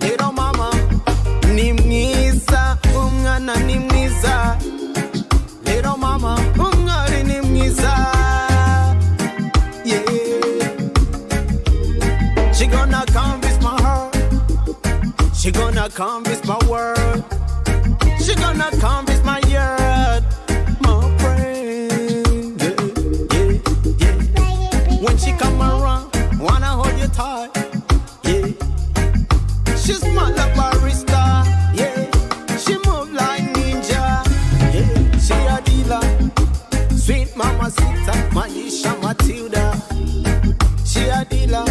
Little mama ni mwiza, umwana ni mwiza. Little mama umwari ni mwiza. Yeah. She gonna convince my heart. She gonna convince my world. She gonna convince my earth. My friend. Yeah, yeah, yeah. When she come around, wanna hold you tight. Yeah. She's smart like barista. Yeah. She move like ninja. Yeah. She a dealer. Sweet mama Sita, Manisha Matilda. She a dealer.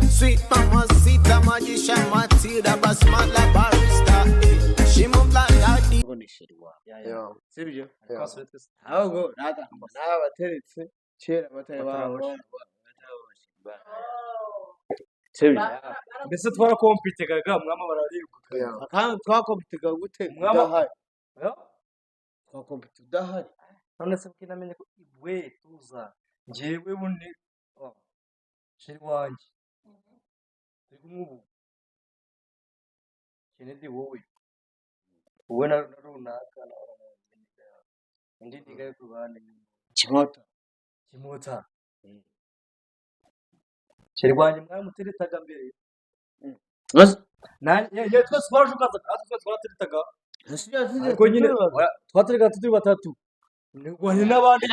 Sweet mama Sita, Manisha Matilda, but smart like barista. Yeah. She move like a dealer. Yeah. Sibyo? Yeah. Ahubwo n'abateretse kera batari babasha. Sibyo? Mbese twarakompitekaga mwama bararibuka. Yeah. Kandi twakompitekaga gute? Udahari. Twakompita udahari. None se kinamenye ko we tuza njyewe bundi shiri wanjye. Turi kumubu. Kennedy wowe na runaka na indi ndigaye ku bana kimota shiri wanjye mwamuteretaga mbere ye twese twajukaza twese twateretaga ariko nyine twaterega turi batatu ni n'abandi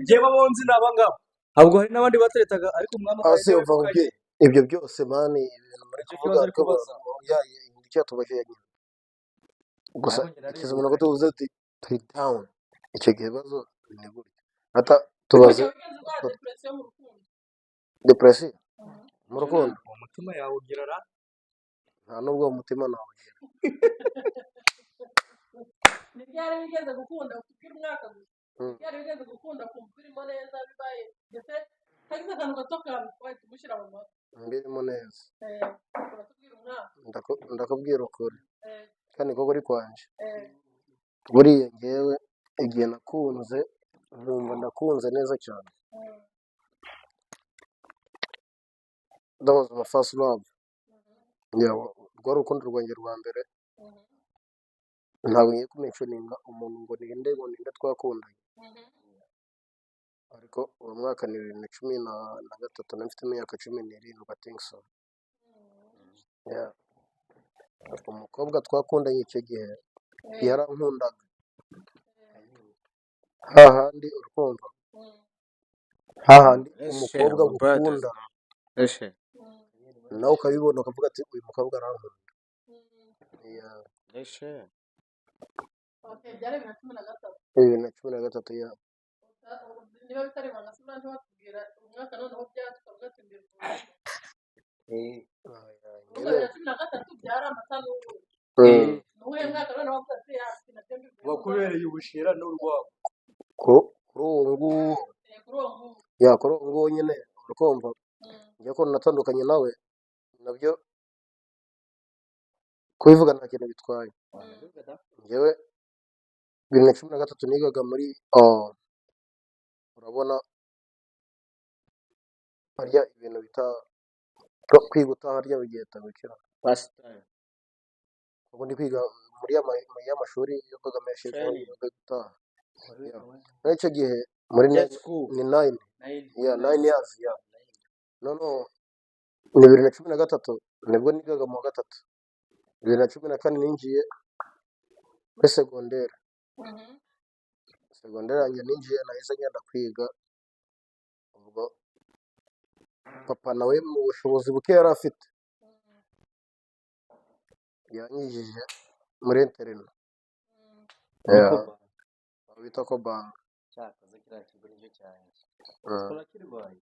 njyewe abonzi n'abangaba ahubwo hari n'abandi bateretaga ariko mwama Ase uva ubwe ibyo byose mani ibintu muri kuvuga ko icyo tubashye gusa ikiza umuntu gutuza ati turi down icyo kibazo ni gutya ata tubaze depression mu rukundo umutima yawe ugirara nta nubwo umutima nawe ni byari bigeze gukunda ukira umwaka gusa byari bigeze gukunda kumva urimo neza bibaye ndetse hagize akantu gato wahita umushyira mu mutwe mbirimo neza uratubwira umwaka ndakubwira ukuri kandi ko kuri kwanje buriya ngewe igihe nakunze nkumva ndakunze neza cyane. That was my first love. Yeah, rwa rukundo rwanjye rwa mbere ntabwo ngiye kumentioninga umuntu ngo ninde twakundanye ariko uwo mwaka ni 2013 nafite imyaka 17 I think so. Yeah. Umukobwa twakundanye icyo gihe yarankundaga hahandi urukumva hahandi umukobwa gukunda nawe ukabibona ukavuga ati uyu mukobwa arankunda. Yeah. okay byari 2013 2013 ya niba bitari banga sura nto batubwira umwaka noneho byatwaga gatembera ubwo 2013 byari amatano n'uwe mwaka noneho batse yasi na tembe wakubereye ubushira n'urwabo kuri uwo nguwo nyine urukumva njye ko natandukanye nawe nabyo kubivuga nta kintu bitwaye. Njyewe 2013 nigaga muri urabona harya ibintu bita kwiga utaha harya bigihita gukira ubu ndi kwiga muri y'amashuri yo Kagame yashize yo gutaha n'icyo gihe muri ni 9 years ya no ni 2013 nibwo nigaga mu gatatu 2014 ninjiye muri secondaire yanjye ninjiye nahise ngenda kwiga ubwo papa nawe mu bushobozi buke yari afite yanyijije muri interina bita ko bank cyakaza kiriya kigo nicyo cyanjye skora kirwaye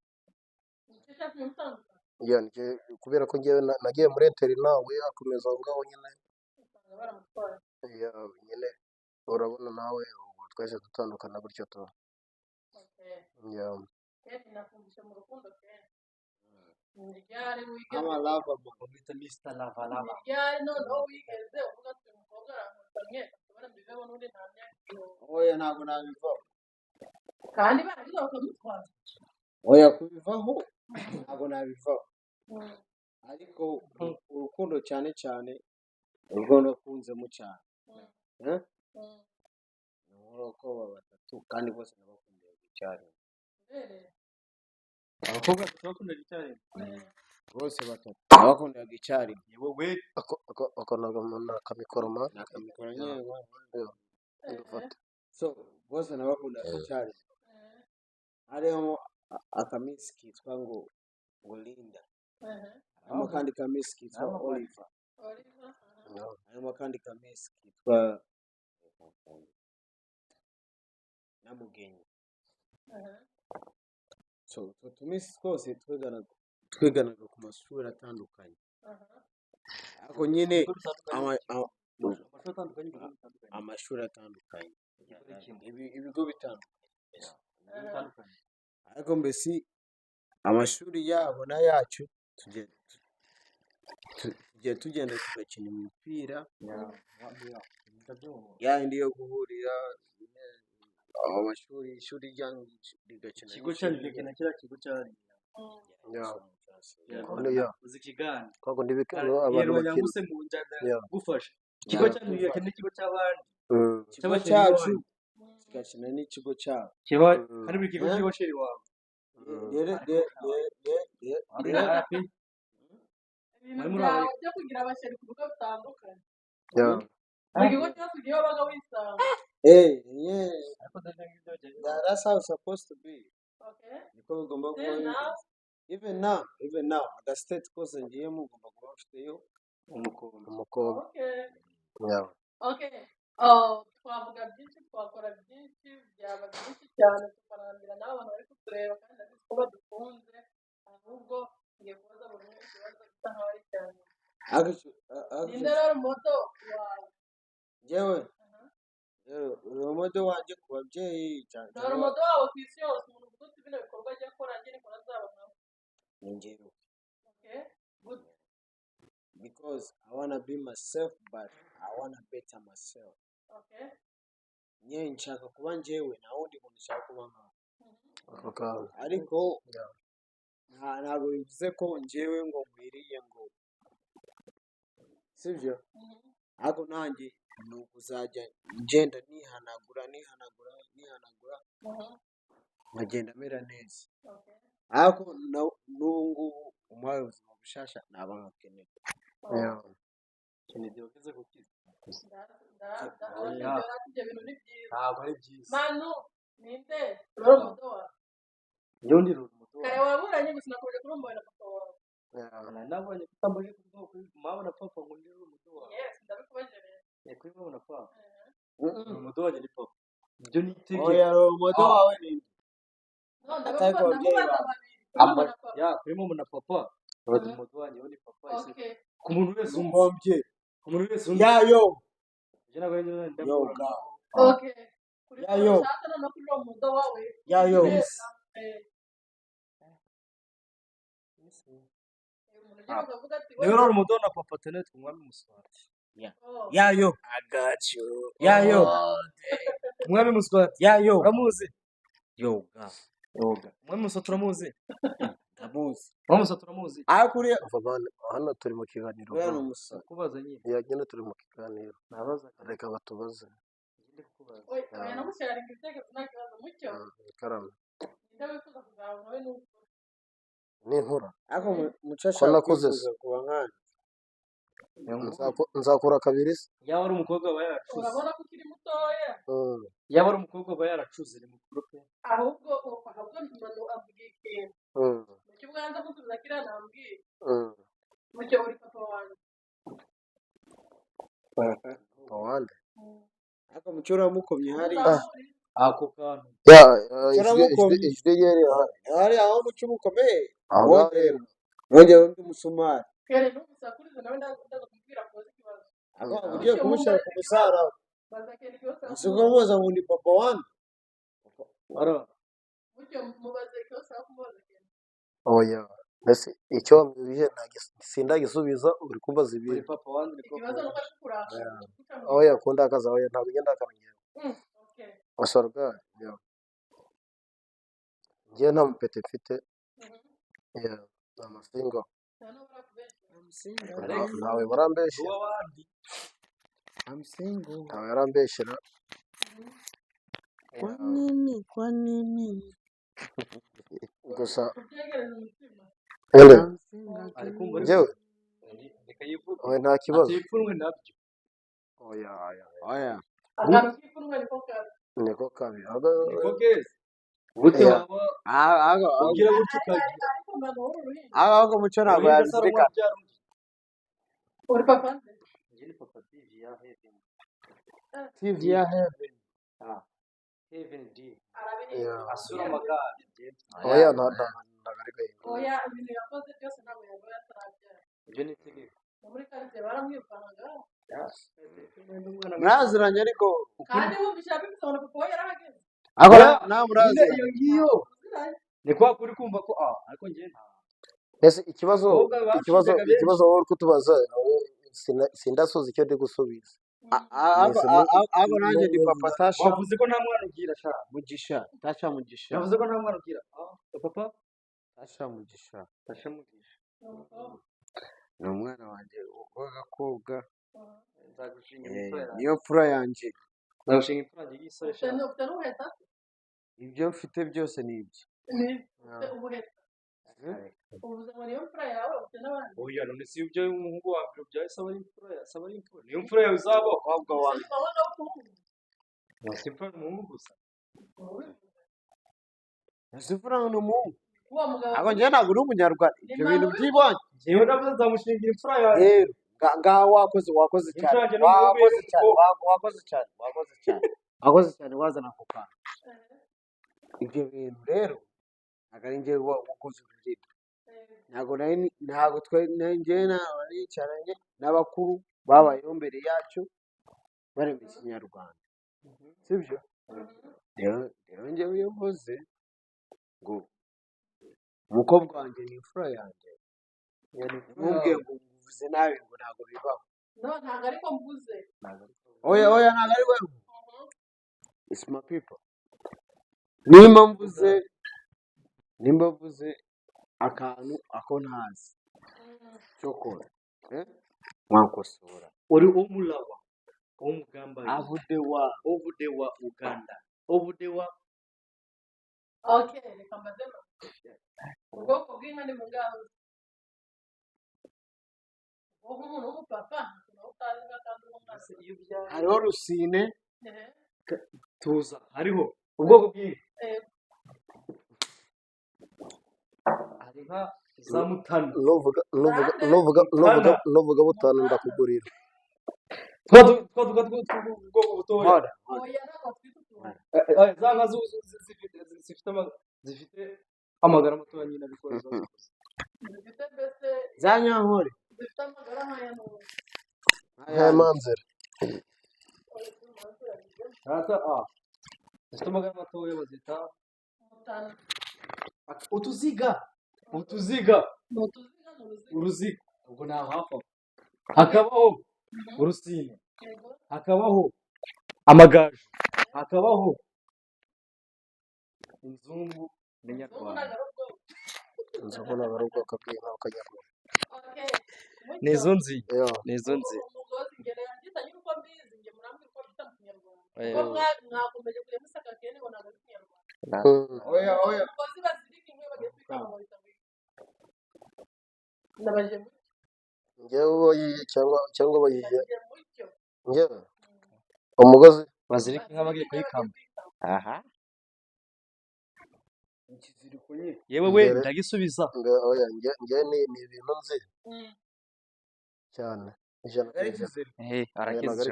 nje kubera ko ngewe nagiye muri interina we akomeza aho ngaho nyine nyine urabona nawe twese dutandukana gutyo to nakumbusha mu rukundo ryari wigeze ama lava mukubita Mr. Lava ryari noneho wigeze uvuga ati umukobwa arankutanye tubara mbivemo n'undi ntamya oya ntabwo nabiva kandi baragize bakamutwara oya kubivaho ntabwo nabiva ariko urukundo cyane cyane urwo nakunzemo cyane eh ni urukundo batatu kandi bose nabakundiye cyane abakobwa bakundana cyane bose batatu nabakundaga icyari wowe ako na kamikoroma nakamikora nyewe ndufata so bose nabakundaga icyari harimo akamisi kitwa ngo Linda harimo kandi kamisi kitwa Oliver harimo kandi kamisi kitwa Namugenyi so utwo tumisi twose twiganaga ku mashuri atandukanye ariko nyine amashuri atandukanye ibigo bitandukanye ariko mbese amashuri yabo n'ayacu tugiye tugenda tugakina imipira yandi yo guhurira amashuri ishuri ryanyu rigakina ikigo cyanyu kigena kira kigo cyari uzi kigana kwako ndibikano abantu yero bakina yanguse mu njyana gufasha ikigo cyanyu kigena ikigo cy'abandi ikigo cyacu kigakina n'ikigo cyabo kiba hari buri kigo kigo sheri wawe ibintu byawe byo kugira abashyari ku bigo bitandukanye yeah mu kigo cyose ugiye wabaga wisanga that's how it's supposed to be okay niko bigomba kuba then now even now aga state kose ngiyemo ugomba kuba ufiteyo umukobwa okay yeah okay twavuga byinshi twakora byinshi byaba byinshi cyane tukarambira n'abantu bari kutureba kandi azi ko badukunze ahubwo ngiye kubaza buri umwe ikibazo gisa nkaho ari cyane ninde rero moto wawe njyewe urumodo wanjye ku babyeyi cyane rero moto wawe ku isi yose umuntu uvuga uti bino bikorwa ajya akora njye niko nazaba nkawe ni njyewe okay good because I wanna be myself but I wanna better myself okay nye nshaka kuba njyewe nta wundi muntu nshaka kuba nkawe ako kawe ariko ntabwo bivuze ko njyewe ngo nkwiriye ngo sibyo ariko nanjye ni ukuzajya ngenda nihanagura nkagenda mera neza ariko n'ubu ngubu umuhaye ubuzima bushasha naba nkakeneye yeah Kennedy wavuze ko kiza ibyo bintu ni byiza ntabwo ari byiza manu ninde rero moto wawe njyewe ndi rumoto kare waburanye gusa nakomeje kurumbuye papa wawe yeah nabonye kutambaye kuvuga ko mama na papa ngo ndi rumoto wawe yes ndabikubajereye kuri mama na papa rumoto wanjye ni papa ibyo ni itegeko oya urumodo wawe ni no Atari kwa babyeyi ndamubaza bawe. babiri ya kuri mama na papa rumoto wanjye ni papa ese okay ku muntu wese umva umubye ku muntu wese umva yayo njye nabwo njye yoga okay kuri Yayo. shaka no kuri uwo moto wawe Yayo. umuntu ugiye kuvuga ati niwe rero rumoto na papa tene twumwami muswati yayo I got you yayo umwami muswati yayo uramuzi yoga umwami muswati turamuzi ndamuzi umwami muswati turamuzi ariko uriya hano turi mu kiganiro uriya ni umusore kubaza nyine yagenda turi mu kiganiro nabaza reka batubaze ndi kubaza oya namusharinga ibitekerezo nta kibazo mucyo ikaramu ninde wifuza kuzaba nawe n'uko n'inkura ariko mucasha Ko nakuze se. kuba nkana nzakura kabiri se yaba ari umukobwa aba yaracuze urabona ko ukiri mutoya yaba ari umukobwa aba yaracuze ni mukuru pe ahubwo umuntu ambwiye ikintu mucyo ubwanza gusubiza kiriya nambwiye mucyo uri papa wanjye awande ariko mucyo uramukomye hariya Uzahurira. ako kantu ya ijwi yere hariya aho mucyo umukomeye aho wongera wongera undi musumari kere ntumusakurize nawe ndaza kumubwira koza ikibazo ariko ugiye kumushyira ku musara baza kere ikibazo usiga umubaza ngo ni papa wani ara mucyo mubaze ikibazo aho kumubaza kere oya mbese icyo wambwije sindagisubiza uri kumbaza uri ibintu papa wanjye ni ikibazo papa nuko ari kukuranga oya kundakaza oya ntabwo ngenda akamenya okay wasarga ya njye nta mupete mfite ya amasingo nta n'ubura kubeshya ntawe barambeshya, uw'abandi I'm single. ntawe yarambeshyera. Kwa nini? Gusa kubyegereza umutima. ende I'm single. ari kumva njyewe reka yivuge oya nta kibazo. atipfunwe nabyo Oya Oya. Akantu k'ipfunwe niko kabi. niko kabi. niko keza gute Yeah. waba ugira gutyo ukagira Ariko mbana wowe uruhinja. Ahubwo muco ntabwo uruhinja se yabizirika. rubyara undi Uri papa nde? njye ni papa TV ya Heaven TV ya Heaven. Heaven D Arabiri. Yeah. asura amagare Oya ntagarika. Oya ibintu yakoze byose ntabwo yaba yatarabyara. ibyo ni itegeko Muri karitsiye baramwirukanaga. Muraziranye ariko Kandi wumvise abibisabona papa we yarahageze. akora nta nyine muraziranye. iyo ngiyo Uziranye. ni kwa kuri kumva ko ariko njye nta Ese ikibazo abakobwa ikibazo bacikaga benshi ikibazo wowe uri kutubaza sindasoza icyo ndi gusubiza. Ahubwo nanjye ndi papa Tasha wavuze ko nta mwana ugira sha Mugisha. Tasha Mugisha. yavuze ko nta mwana ugira papa Tasha Mugisha. tasha mugisha Ni umwana wanjye w'agakobwa. nzagushinga imfura yanjye Niyo mfura yanjye. nzagushinga imfura yanjye y'isore sha Ufite n'ubuheta? Ibyo mfite byose ni ibye. Ni ufite ubuheta. Uvuze ngo niyo mfura yawe ufite n'abandi. oya none si ibyo umuhungu wa mbere ubyaye saba ari imfura saba ari imfura niyo mfura yawe uzaba ahubwo wanjye Wowe nawe ukundi. wasi imfura ni umuhungu gusa Ese mfura ni umuhungu. Uwo mugabo. Ahubwo njye ntabwo uri umunyarwanda. Ibyo bintu by'ibonye. njyewe navuze nzamushingira imfura yawe Rero ngaho wakoze cyane. Imfura yanjye n'umuhungu Wakoze cyane. w'umukobwa. Wakoze cyane wazana ako kantu. Ibyo bintu rero ntabwo ari njyewe wakoze urugendo. Ntabwo njyewe nicaranye n'abakuru babayeho mbere yacu barema ikinyarwanda. Sibyo? Rero njyewe iyo mvuze ngo umukobwa wanjye ni imfura yanjye, ntumbwiye ngo mvuze nabi ngo ntabwo bibaho. No, ntabwo ariko mvuze. Oya ntabwo ari wewe. It's my people. Nimba mvuze akantu ako ntazi cyo kora mwankosora. uri umulaba umugambanyi Avude wa Uganda obude wa Okay, reka mbazemo. Ubwoko bw'inka ni bungahe? Ubwo umuntu w'umupapa nawe utazi inka kandi w'umwana. iyo byari hariho Rusine. tuza hariho ubwoko bw'inka hari nka za mutani nuvuga butanu ndakugurira. ubwoko butoya Oya ntabwo twita utuntu. za nka zifite amagara matoya nyine ariko Zifite mbese Za Nyankore. zifite amagara nk'aya n'ubu. Nyamanzira. zifite amagara matoya bazita Mutanu. utuziga Ni utuziga mu ruziga. uruziga ubwo ni hafi aho hakabaho urusine Yego. hakabaho amagaju hakabaho inzungu n'inyarwanda Nzabona ari ubwoko bw'inka bw'akanyarwanda. Okay. ni izo nzi Yeah. ni izo nzi Umugozi ngere yanditanye uko mbizi nge murambwira uko bita mu Kinyarwanda. Kuko mwakomeje kureba isaka kene ngo ntabwo ari Kinyarwanda. Oya Umugozi bazirika inkwi bagiye kwitanga ngo bitabika. Nabaje mu Njyewe ubayiye cyangwa bayiye. nabaje mucyo. Njyewe umugozi bazirika inka bagiye kuyikama aha. Ikiziriko nye. yewe we Mbere. ndagisubiza oya njye ni ibintu nzi cyane. Ijana ku Ari ijana. ikiziriko. arakize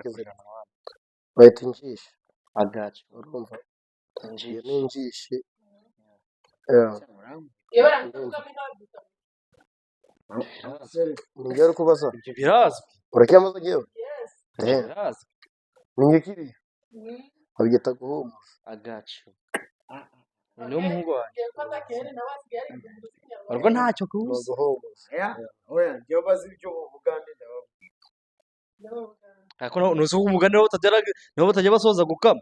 Bayita injishi. agacu Urumva? Iyo injiji ni injishi. Yeah. Iyo barangije kuvuga Ni njyewe uri kubaza. ibyo birazwi Uracyamaze njyewe? yes. ibyo birazwi Ni njye kiriya. Babyita guhumuza. agacu ni umuhungu wanjye Ngiye gufata kene nawe asigaye ari mu mugozi Kinyarwanda. urwo ntacyo Ni kubuza uguhumuza. Oya njyewe bazi ibyo Bugande ndababwira. ariko nuzi ko umugani nibo batajya basoza gukama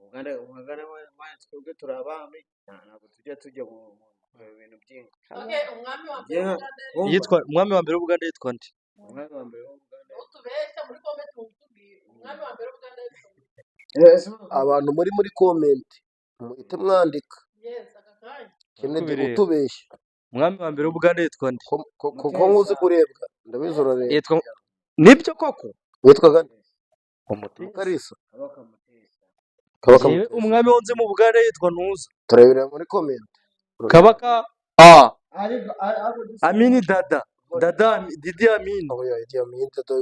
Bugande twebwe turi abami ntabwo tujya mu ibintu byinshi Okay, umwami wa mbere w'Ubugande yitwa umwami wa mbere w'Ubugande yitwa nde? umwami wa mbere w'Ubugande utubeshya muri comment mutubwire umwami wa mbere w'Ubugande yitwa nde? abantu muri comment muhite mwandika Yes, aka kanya. Kennedy Kubireba. utubeshya umwami wa mbere w'Ubugande yitwa nde? kuko nkuzi kurebwa ndabizi urareba Yitwa nibyo koko witwaga nde? Umutesi. Mukarisa kabaka mutesa kabaka Jewe umwami wunze mu Bugande yitwa Ntuza. turabirebera muri comment Kabaka ariko Amini Dada Didi Amin. aho yagiye minta to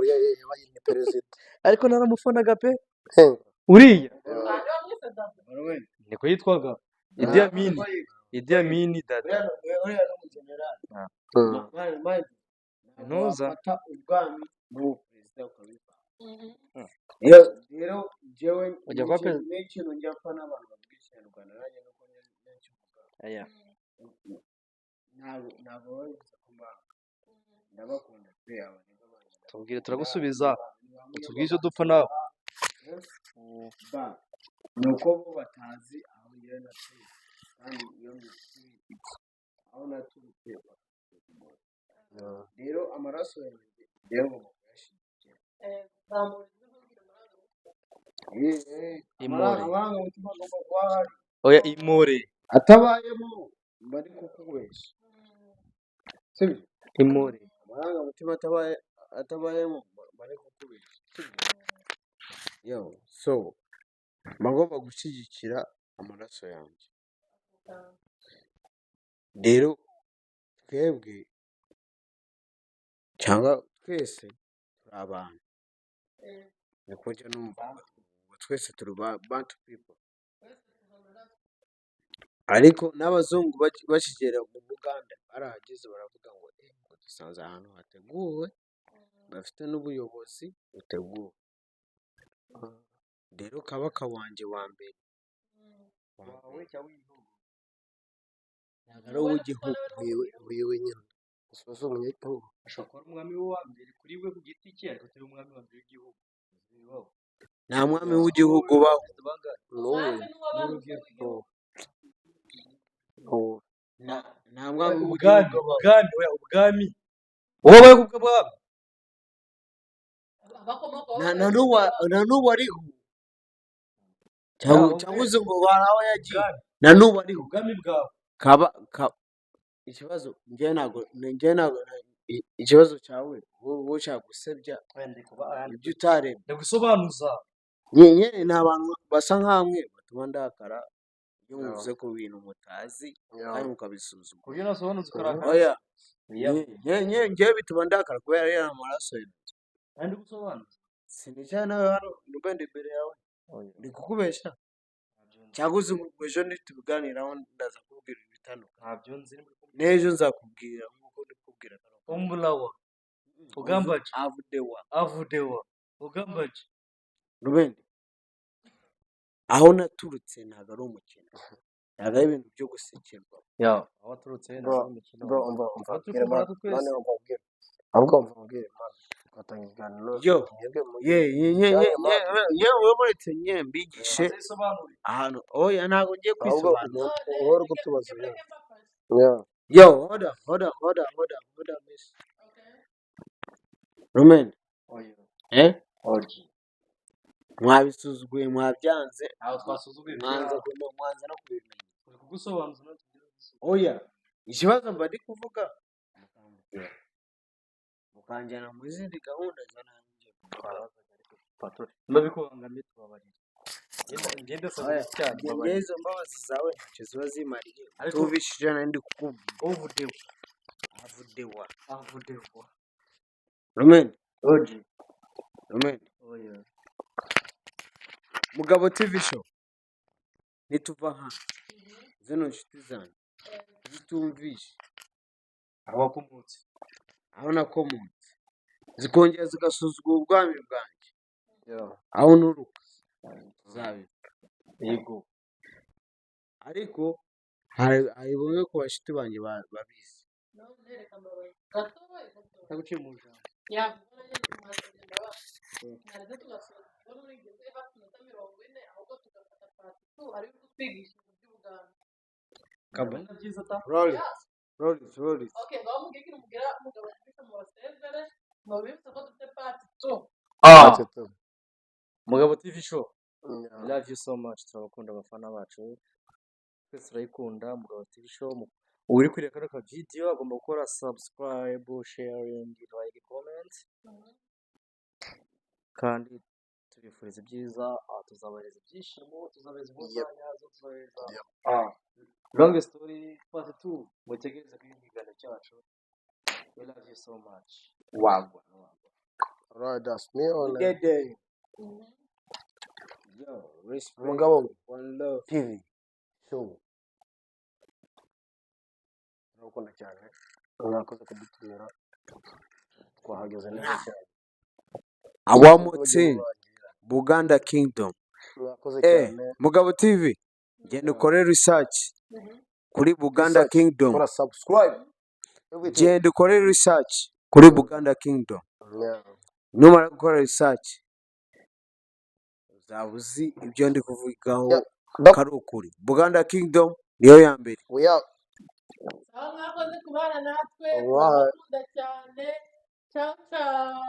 yabaye perezida Ariko naramufanaga pe He, uriya Kandi wamwise Dada. Barwene niko yitwaga Idi Amin. Idi Amin Dada. uriya n'umugenerali mm. Ntuza. wafata ubwami bw'ubu perezida ukabivanga Mhm. rero njyewe Ujya kuba perezida? n'ikintu njya mfa n'abantu bavuga ikinyarwanda nanjye nuko nkivuga Aya. ntabwo babivuze ku mbanga ndabakunda pe abanyaga banjye Tubwire turagusubiza. Utubwire icyo dupfa nawe. ba ni uko bo batazi aho njyewe natuye kandi iyo mbituye aho naturutse rero amaraso yanjye njyewe ngomba kuyashyigikira Zamura ijwi ntugire amarangamutima. Imore. amarangamutima agomba kuba ahari Oya Imore. atabayemo mba ndi kukubeshya sibyo Imore. amarangamutima atabayemo mba ndi kukubeshya sibyo yo so mba ngomba gushyigikira amaraso yanjye rero twebwe cyangwa twese turi abantu niko njya numva ngo twese turi bantu people ariko n'abazungu bakigera mu Buganda barahageze baravuga ngo ngo dusanze ahantu hateguwe bafite n'ubuyobozi buteguwe rero kabaka wanjye wa mbere ntabwo ari uw'igihugu wiwe nyine gusa umunyagihugu Ashobora kuba ari umwami wa mbere kuri we ku giti cye ariko atari umwami wa mbere w'igihugu. nta mwami w'igihugu ubaho n'ubu Mwami n'uwabantu nta mwami Ubwami, w'igihugu ubaho ubwami, oya ubwami. Wowe kubwa bwabo. abakomokaho na n'ubu ariho Ubwami. cyangwa uzi ngo hari aho yagiye na n'ubu ariho Ubwami bwawe. ikibazo njye ntabwo ikibazo cyawe wowe ushaka gusebya ibyo utaremye Ndagusobanuza. nyine ni abantu basa nk'amwe batuma ndakara iyo muvuze ku bintu mutazi kandi mukabisuzuma Kubyo nasobanutse ukarakara. oya Oya. njyewe bituma ndakara kubera ariya amaraso yanjye Kandi gusobanuza. sinicara nawe hano ndugenda imbere yawe ndi kukubeshya cyangwa uzi ngo ejo ntitubiganiraho ndaza kubwira ibitandukanye Ntabyo nzi. n'ejo nzakubwira nk'uko ndi kubwira Umulawa. Ugambaje. avudewa Avudewa. Ugambaje. rubende aho naturutse ntabwo ari umukino ntabwo ari ibintu byo gusekerwa Ya, aho waturutse bro ntabwo umukino. bro umva Aho turi mbwira kumara twese. mane mbwira ahubwo mbwira mane twatanga ikiganiro yo mwebwe mu yewe muretse nye mbigishe Azisobanure. ahantu oya ntabwo ngiye ahubwo kwisobanura uhora kutubaza ibintu yo hoda miss rumende Orgi. mwabisuzuguye mwabyanze Aho twasuzuguye. mwanza no kubimenya Uri kugusobanuza natwe. oya ikibazo mba ndi kuvuga mukanjyana mu zindi gahunda za nanjye Ndabikubangamiye tubabarira. Ngende saba cyane. njye izo mbabazi zawe ntacyo ziba zimariye Ariko- tubishije nari ndi kukubwira Uvudewa. avudewa Avudewa. rumende Orgi. rumende Oya. mugabo tv show nituva hano zino nshuti zanjye zitumvishe Aho wakomotse. aho nakomotse zikongera zigasuzugura ubwami bwanjye aho nturuka tuzabivuga Yego. ariko hari bamwe ku bashuti banjye babizi none reka mbabaye gatoya Naguciye mu ijambo. yavuga nyine mwasagenda narize tugasura ubona urigeze hafi minota 40 ahubwo tugafata part 2 ari kutwigisha ibintu by'ubuganga kabone byiza ta Rollis, Yeah. Rollis. Okay, ngaho mubwire ikintu mubwira umugabo yandika mu basezere mubibutse ko dufite part 2. Part 2. Mugabo TV show Yeah. I love you so much turabakunda abafana bacu twese turayikunda Mugabo TV show uri kwireka kano ka video agomba gukora subscribe sharing like comment kandi tubifuriza ibyiza tuzabareza ibyishimo tuzabareza ubuzanyazo tuzabareza long story part 2 mutegereze kuri ikiganiro cyacu we love you so much wagwa Alright, that's me on Get there. Mhm. Yo, respect. Mugabo One love. TV show. Urakunda cyane. Mwakoze kudutumira. Twahageze neza cyane. One more thing, Buganda Kingdom. Mwakoze cyane. Mugabo TV, genda ukore research kuri Buganda Research. Kingdom. Kora subscribe. Everything. Genda ukore research kuri Buganda Kingdom. Yeah. Numara gukora research uzaba uzi ibyo ndi kuvugaho Yeah. kari ukuri. Buganda Kingdom niyo ya mbere. We are. Aho mwakoze kubana natwe Alright. turabakunda cyane. Ciao ciao.